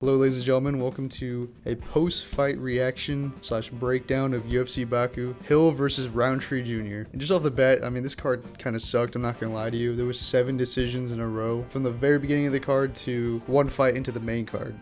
Hello ladies and gentlemen, welcome to a post-fight reaction / breakdown of UFC Baku, Hill versus Roundtree Jr. And just off the bat, I mean this card kind of sucked, I'm not gonna lie to you. There was 7 decisions in a row from the very beginning of the card to one fight into the main card.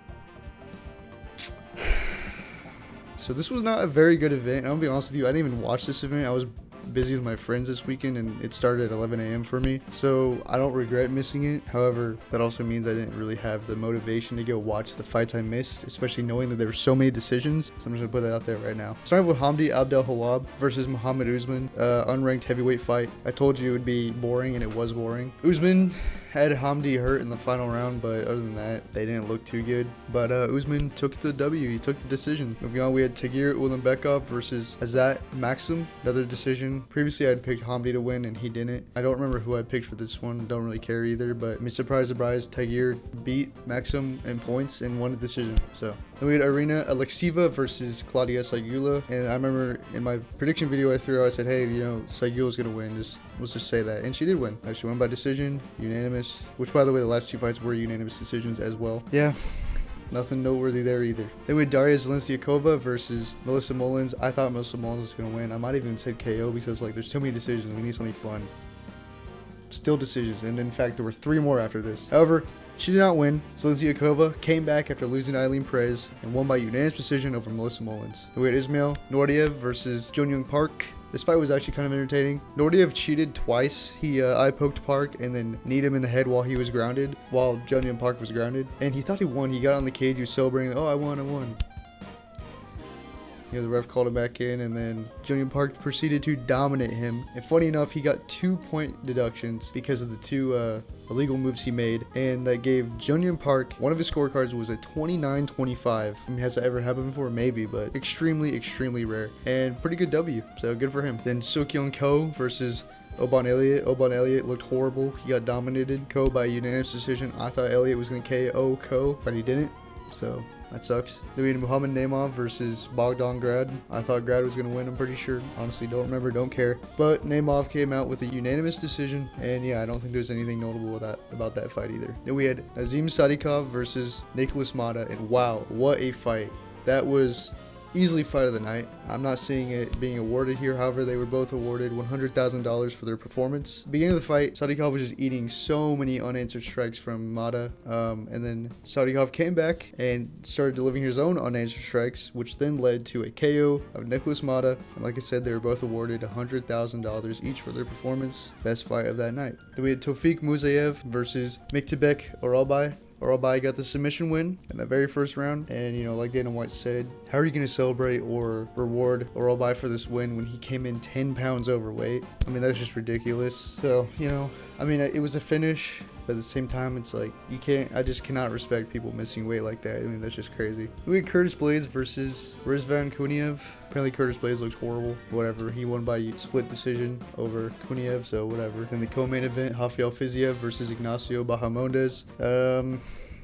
So this was not a very good event. I'm gonna be honest with you, I didn't even watch this event. I was busy with my friends this weekend and it started at 11 a.m. for me, so I don't regret missing it. However, that also means I didn't really have the motivation to go watch the fights I missed, especially knowing that there were so many decisions. So I'm just gonna put that out there right now. Starting with Hamdi Abdelhawab versus Muhammad Usman, unranked heavyweight fight. I told you it would be boring, and it was boring. Usman had Hamdi hurt in the final round, but other than that, they didn't look too good. But Usman took the W. He took the decision. Moving on, we had Tagir Ulanbekov versus Azat Maxim, another decision. Previously, I had picked Hamdi to win, and he didn't. I don't remember who I picked for this one. Don't really care either. But I mean, surprise, Tagir beat Maxim in points and won the decision. So then we had Irina Alexieva versus Claudia Saigula, and I remember in my prediction video I threw out, I said, hey, you know, Saigula's gonna win. Let's just say that, and she did win. She won by decision, unanimous. Which, by the way, the last 2 fights were unanimous decisions as well. Yeah. Nothing noteworthy there either. Then we had Daria Zelensiakova versus Melissa Mullins. I thought Melissa Mullins was going to win. I might even said KO because, like, there's too many decisions. We need something fun. Still decisions. And in fact, there were 3 more after this. However, she did not win. Zelensiakova came back after losing to Eileen Perez and won by unanimous decision over Melissa Mullins. Then we had Ismail Nordiev versus Jung Park. This fight was actually kind of entertaining. Nordiev cheated twice. He eye-poked Park and then kneed him in the head while he was grounded, while Jung Park was grounded. And he thought he won. He got on the cage, he was celebrating, oh, I won. The ref called him back in, and then Jung Park proceeded to dominate him. And funny enough, he got 2-point deductions because of the 2 illegal moves he made, and that gave Jung Park, one of his scorecards was a 29-25. I mean, has that ever happened before? Maybe, but extremely rare, and pretty good W, so good for him. Then Seokyeon Ko versus Oban Elliott. Oban Elliott looked horrible. He got dominated. Ko by unanimous decision. I thought Elliott was going to KO Ko, but he didn't, so that sucks. Then we had Muhammad Naimov versus Bogdan Grad. I thought Grad was going to win, I'm pretty sure. Honestly, don't remember, don't care. But Naimov came out with a unanimous decision, and yeah, I don't think there's anything notable about that fight either. Then we had Nazim Sadikov versus Nicholas Mata, and wow, what a fight. That was easily fight of the night. I'm not seeing it being awarded here. However, they were both awarded $100,000 for their performance. Beginning of the fight, Sadikov was just eating so many unanswered strikes from Mata. And then Sadikov came back and started delivering his own unanswered strikes, which then led to a KO of Nicholas Mata. And like I said, they were both awarded $100,000 each for their performance. Best fight of that night. Then we had Tofik Musayev versus Miktebek Oralbai. Oralbai got the submission win in the very first round, and you know, like Dana White said, how are you going to celebrate or reward Oralbai for this win when he came in 10 pounds overweight? I mean, that's just ridiculous. So, you know, I mean, it was a finish, but at the same time, it's like, I just cannot respect people missing weight like that. I mean, that's just crazy. We had Curtis Blades versus Rizvan Kuniev. Apparently Curtis Blades looks horrible. Whatever, he won by split decision over Kuniev, so whatever. Then the co-main event, Rafael Fiziev versus Ignacio Bahamondes.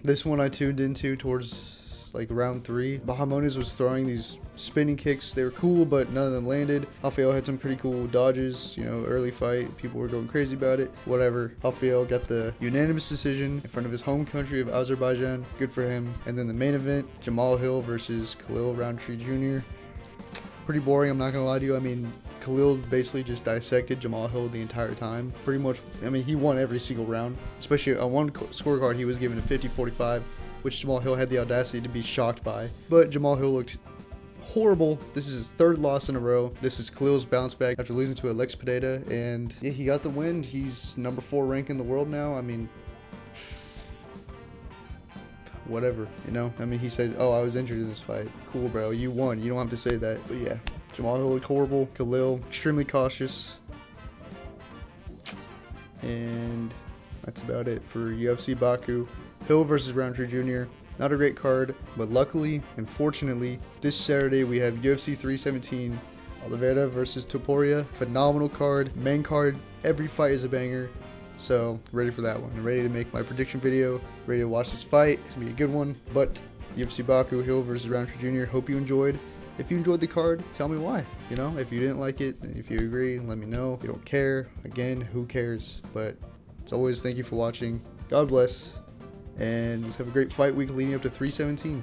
This one I tuned into towards like round 3. Bahamondes was throwing these spinning kicks. They were cool, but none of them landed. Rafael had some pretty cool dodges, you know, early fight. People were going crazy about it. Whatever. Rafael got the unanimous decision in front of his home country of Azerbaijan. Good for him. And then the main event, Jamahal Hill versus Khalil Roundtree Jr. Pretty boring, I'm not gonna lie to you. I mean, Khalil basically just dissected Jamahal Hill the entire time. Pretty much, I mean, he won every single round. Especially on one scorecard, he was given a 50-45, which Jamahal Hill had the audacity to be shocked by. But Jamahal Hill looked horrible. This is his 3rd loss in a row. This is Khalil's bounce back after losing to Alex Pineda, and yeah, he got the win. He's number 4 rank in the world now. I mean, whatever, you know? I mean, he said, oh, I was injured in this fight. Cool, bro, you won. You don't have to say that. But yeah, Jamahal Hill looked horrible. Khalil, extremely cautious. And that's about it for UFC Baku. Hill versus Roundtree Jr. Not a great card, but luckily and fortunately, this Saturday we have UFC 317, Oliveira versus Topuria. Phenomenal card, main card, every fight is a banger. So, ready for that one. I'm ready to make my prediction video, ready to watch this fight. It's gonna be a good one. But UFC Baku, Hill versus Roundtree Jr. Hope you enjoyed. If you enjoyed the card, tell me why. You know, if you didn't like it, if you agree, let me know. If you don't care, again, who cares? But as always, thank you for watching. God bless. and let's have a great fight week leading up to 317.